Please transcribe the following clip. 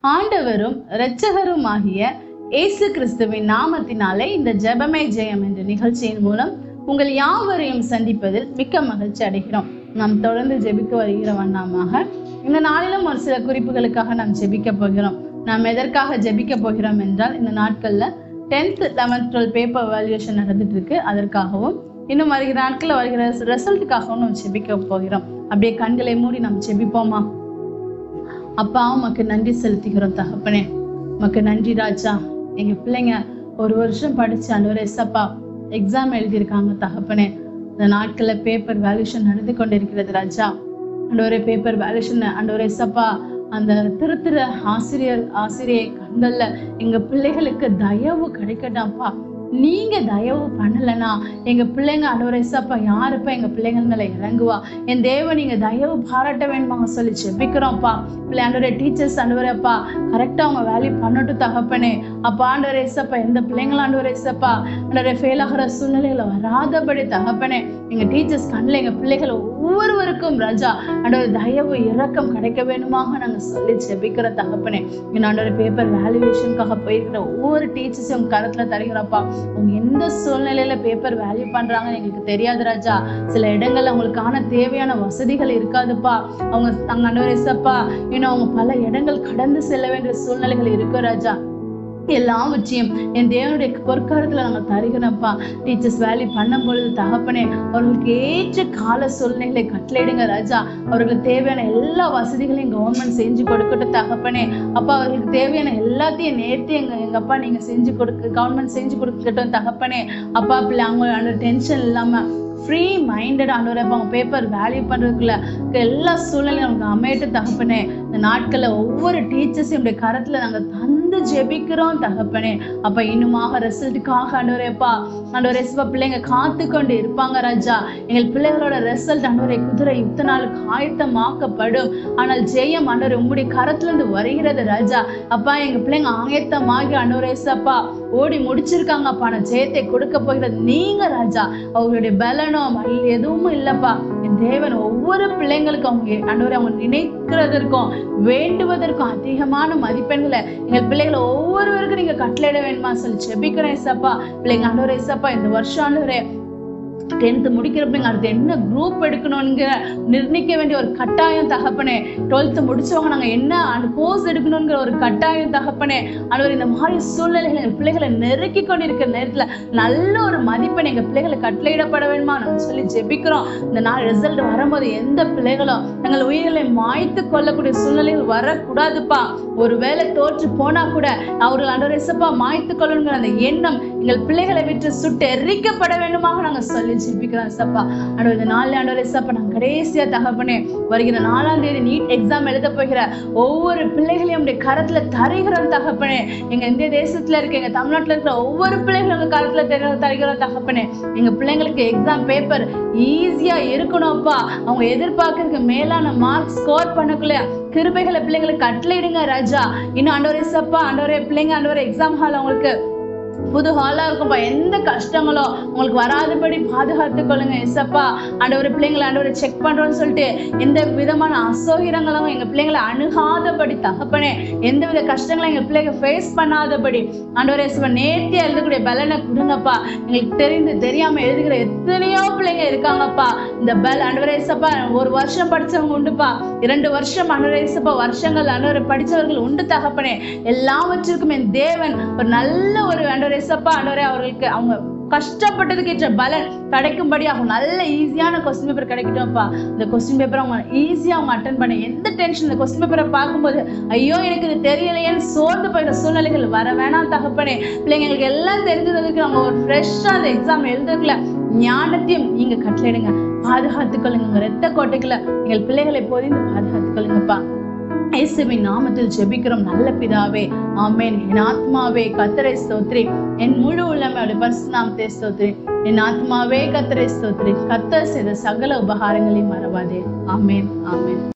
ஆண்டவரும் இரட்சகருமாகிய இயேசு கிறிஸ்துவின் நாமத்தினாலே இந்த ஜெபமே ஜெயம் என்ற நிகழ்ச்சியின் மூலம் உங்கள் யாவரையும் சந்திப்பதில் மிக்க மகிழ்ச்சி அடைகிறோம். நாம் தொடர்ந்து ஜெபிக்க வருகிற வண்ணமாக இந்த நாளிலும் ஒரு சில குறிப்புகளுக்காக நாம் ஜெபிக்க போகிறோம். நாம் எதற்காக ஜெபிக்க போகிறோம் என்றால், இந்த நாட்கள்ல 10th 11th 12 பேப்பர் வேல்யூஷன் நடந்துட்டு இருக்கு. அதற்காகவும் இன்னும் வருகிற நாட்கள்ல வருகிற ரிசல்ட்டுக்காகவும் நம்ம ஜெபிக்க போகிறோம். அப்படியே கண்களை மூடி நாம் ஜெபிப்போமா? அப்பா, உமக்கு நன்றி செலுத்துகிறோம் தகப்பனே. உமக்கு நன்றி ராஜா. எங்க பிள்ளைங்க ஒரு வருஷம் படிச்சு ஆண்டவரே ஏசப்பா எக்ஸாம் எழுதியிருக்காங்க தகப்பனே. இந்த நாட்கள்ல பேப்பர் வேல்யூஷன் நடந்து கொண்டிருக்கிறது ராஜா. ஆண்டவரே பேப்பர் வேல்யூஷன் ஆண்டவரே ஏசப்பா அந்த திருத்திர ஆசிரியை கண்கள்ல எங்க பிள்ளைகளுக்கு தயவு கிடைக்கட்டாம்ப்பா. நீங்க தயவு பண்ணலன்னா எங்க பிள்ளைங்க ஆண்டவரே ஏசப்பா யாருப்பா எங்க பிள்ளைங்க மேல இறங்குவா? என் தேவன் நீங்க தயவு பாராட்ட வேணுமாங்க சொல்லி ஜெபிக்கிறோம்ப்பா. பிள்ளை ஆண்டவரே டீச்சர்ஸ் ஆண்டவரேப்பா கரெக்டா அவங்க வேல்யூ பண்ணட்டும் தகப்பனே. அப்பா ஆண்டவரே ஏசப்பா எந்த பிள்ளைங்களும் ஆண்டவரே ஏசப்பா ஆண்டவரே ஃபெயில் ஆகிற சூழ்நிலைகளை வராதபடி தகப்பனே எங்க டீச்சர்ஸ் கண்ணில் எங்க பிள்ளைகள் ஒவ்வொருவருக்கும் ராஜா ஆண்டவரே தயவு இரக்கம் கிடைக்க வேணுமாக நாங்க சொல்லி ஜெபிக்கிற தகப்பனே. ஆண்டவரே பேப்பர் வேல்யூவேஷனுக்காக போயிருக்கிற ஒவ்வொரு டீச்சர்ஸையும் உங்க கருத்துல தருகிறப்பா. அவங்க எந்த சூழ்நிலையில பேப்பர் வேல்யூ பண்றாங்கன்னு எங்களுக்கு தெரியாது ராஜா. சில இடங்கள்ல அவங்களுக்கான தேவையான வசதிகள் இருக்காதுப்பா. அவங்க ஆண்டவரே ஏசப்பா அவங்க பல இடங்கள் கடந்து செல்ல வேண்டிய சூழ்நிலைகள் இருக்கு ராஜா. எல்லாவற்றையும் என் தேவனுடைய பொற்காலத்துல நாங்க தருகிறோம்ப்பா. டீச்சர்ஸ் வேல்யூ பண்ணும் பொழுது தகப்பனே அவர்களுக்கு ஏற்ற கால சூழ்நிலை கட்டளையிடுங்க ராஜா. அவர்களுக்கு தேவையான எல்லா வசதிகளையும் கவர்மெண்ட் செஞ்சு கொடுக்கட்டும் தகப்பனே. அப்பா அவர்களுக்கு தேவையான எல்லாத்தையும் நேர்த்தி எங்க அப்பா நீங்க செஞ்சு கொடுக்க கவர்மெண்ட் செஞ்சு கொடுக்கட்டும் தகப்பனே. அப்பா பிள்ளை அவங்க டென்ஷன் இல்லாம ஃப்ரீ மைண்டட் ஆண்டவரே அவங்க பேப்பர் வேல்யூ பண்றதுக்குள்ள எல்லா சூழ்நிலையும் நமக்கு அமையட்டு தகப்பனே. இந்த நாட்கள்ல ஒவ்வொரு டீச்சர்ஸையும் இப்படி கரத்துல நாங்க தந்து ஜெபிக்கிறோம் தகப்பனே. அப்ப இன்னுமாக ரிசல்ட்டுக்காக ஆண்டவரேப்பா ஆண்டவரே பிள்ளைங்க காத்து கொண்டு இருப்பாங்க ராஜா. எங்கள் பிள்ளைகளோட ரிசல்ட் ஆண்டவரே குதிரை யுத்த நாளுக்கு ஆயத்தமாக்கப்படும். ஆனால் ஜெயம் ஆண்டவரே உங்களுடைய கரத்துல இருந்து வருகிறது ராஜா. அப்பா எங்க பிள்ளைங்க ஆயத்தமாகி ஆண்டவரே அப்பா ஓடி முடிச்சிருக்காங்க அப்பா. நான் ஜெயத்தை கொடுக்க போகிறது நீங்க ராஜா. அவங்களுடைய பலனோ எதுவும் இல்லப்பா. என் தேவன் ஒவ்வொரு பிள்ளைங்களுக்கும் அவங்க ஆண்டவரே அவங்க நினைக்கிறதற்கும் வேண்டுவதற்கும் அதிகமான மதிப்பெண்களை எங்கள் பிள்ளைகளை ஒவ்வொருவருக்கும் நீங்க கட்டளையிட வேணுமா சொல்லி ஜெபிக்கிறேன் ஏசப்பா. பிள்ளைங்க ஆண்டவரே ஏசப்பா இந்த வருஷம் ஆண்டவரே 10th முடிக்கிறப்ப அடுத்து என்ன குரூப் எடுக்கணும்ங்கிற நிர்ணயிக்க வேண்டிய ஒரு கட்டாயம் தகப்பனே. 12th முடிச்சவங்க நாங்க என்ன கோர்ஸ் எடுக்கணுங்கிற ஒரு கட்டாயம் தகப்பனே. ஆண்டவர் இந்த மாதிரி சூழ்நிலைகள் எங்க பிள்ளைகளை நெருக்கி கொண்டிருக்கிற நேரத்துல நல்ல ஒரு மதிப்பெண் எங்க பிள்ளைகளை கட்டளையிடப்பட வேணுமா நாங்க சொல்லி ஜெபிக்கிறோம். இந்த நாள் ரிசல்ட் வரும்போது எந்த பிள்ளைகளும் தங்கள் உயிர்களை மாய்த்து கொள்ளக்கூடிய சூழ்நிலைகள் வரக்கூடாதுப்பா. ஒருவேளை தோற்று போனா கூட அவர்கள் ஆண்டவரே ஏசப்பா மாய்த்து கொள்ளணுங்கிற அந்த எண்ணம் எங்கள் பிள்ளைகளை விட்டு சுட்டு எரிக்கப்பட வேண்டுமாக நாங்க சொல்லி ஜெபிக்கிறோம் சப்பா. ஆண்டவர் இந்த நாள்ல ஆண்டவரே ஏசப்பா நாங்க கடைசியா தகப்பனே வருகிற 4ஆம் தேதி நீட் எக்ஸாம் எழுத போகிற ஒவ்வொரு பிள்ளைகளையும் உடைய கரத்துல தருகிறோம் தகப்பனே. எங்க இந்திய தேசத்துல இருக்க எங்க தமிழ்நாட்டுல இருக்கிற ஒவ்வொரு பிள்ளைகளும் எங்க கரத்துல தருகிறோம் தகப்பனே. எங்க பிள்ளைங்களுக்கு எக்ஸாம் பேப்பர் ஈஸியா இருக்கணும்ப்பா. அவங்க எதிர்பார்க்கறதுக்கு மேலான மார்க் ஸ்கோர் பண்ணக்குள்ள கிருபைகளை பிள்ளைங்களுக்கு கட்டளையிடுங்க ராஜா. இன்னும் ஆண்டவரே ஏசப்பா ஆண்டவரே பிள்ளைங்க ஆண்டவரே எக்ஸாம் ஹால் அவங்களுக்கு புது ஹாலா இருக்கும்பா. எந்த கஷ்டங்களோ உங்களுக்கு வராதபடி பாதுகாத்துக் கொள்ளுங்க ஏசப்பா. ஆண்டவரை பிள்ளைங்களை ஆண்டவரை செக் பண்றோம்னு சொல்லிட்டு எந்த விதமான அசௌகரியங்களும் எங்க பிள்ளைங்களை அணுகாதபடி தகப்பனே. எந்த வித கஷ்டங்களும் எங்க பிள்ளைங்க ஃபேஸ் பண்ணாதபடி ஆண்டவரே ஏசப்பா நேர்த்தியா எழுதக்கூடிய பலனை கொடுங்கப்பா. எங்களுக்கு தெரிந்து தெரியாம எழுதுகிற எத்தனையோ பிள்ளைங்க இருக்காங்கப்பா. இந்த ஆண்டவரே ஏசப்பா ஒரு வருஷம் படிச்சவங்க உண்டுப்பா. 2 வருஷம் ஆண்டவரே ஏசப்பா வருஷங்கள் ஆண்டவரை படிச்சவர்கள் உண்டு தகப்பனே. எல்லாவற்றிற்கும் என் தேவன் ஒரு நல்ல ஒரு ஆண்டவரே ஏசப்பா ஆண்டவரே அவர்களுக்கு அவங்க கஷ்டப்பட்டதுக்கு ஏற்ற பலன் கிடைக்கும்படி அவங்க நல்ல ஈஸியான கொஸ்டின் பேப்பர் கிடைக்கட்டும்ப்பா. இந்த கொஸ்டின் பேப்பர் அவங்க ஈஸியா அவங்க அட்டன் பண்ண எந்த டென்ஷன் இந்த கொஸ்டின் பேப்பரை பார்க்கும்போது ஐயோ எனக்கு இது தெரியலையேன்னு சோர்ந்து போயிட சூழ்நிலைகள் வர வேணாம் தகப்பனே. பிள்ளைங்க எங்களுக்கு எல்லாம் தெரிஞ்சதுக்கு அவங்க ஒரு ஃப்ரெஷ்ஷா அந்த எக்ஸாம் எழுதுறதுல ஞானத்தையும் நீங்க கட்டளையிடுங்க. பாதுகாத்துக்கொள்ளுங்க. இரத்த கோட்டைகளை எங்கள் பிள்ளைகளை பொதிந்து பாதுகாத்துக்கொள்ளுங்கப்பா. இயேசுவின் நாமத்தில் ஜெபிக்கிறோம் நல்ல பிதாவே, ஆமென். என் ஆத்மாவே கர்த்தரை ஸ்தோத்திரி, என் முழு உள்ளமே அவருடைய பரிசுத்த நாமத்தை ஸ்தோத்திரி. என் ஆத்மாவே கர்த்தரை ஸ்தோத்திரி, கர்த்தர் செய்த சகல உபகாரங்களையும் மறவாதே. ஆமென், ஆமென்.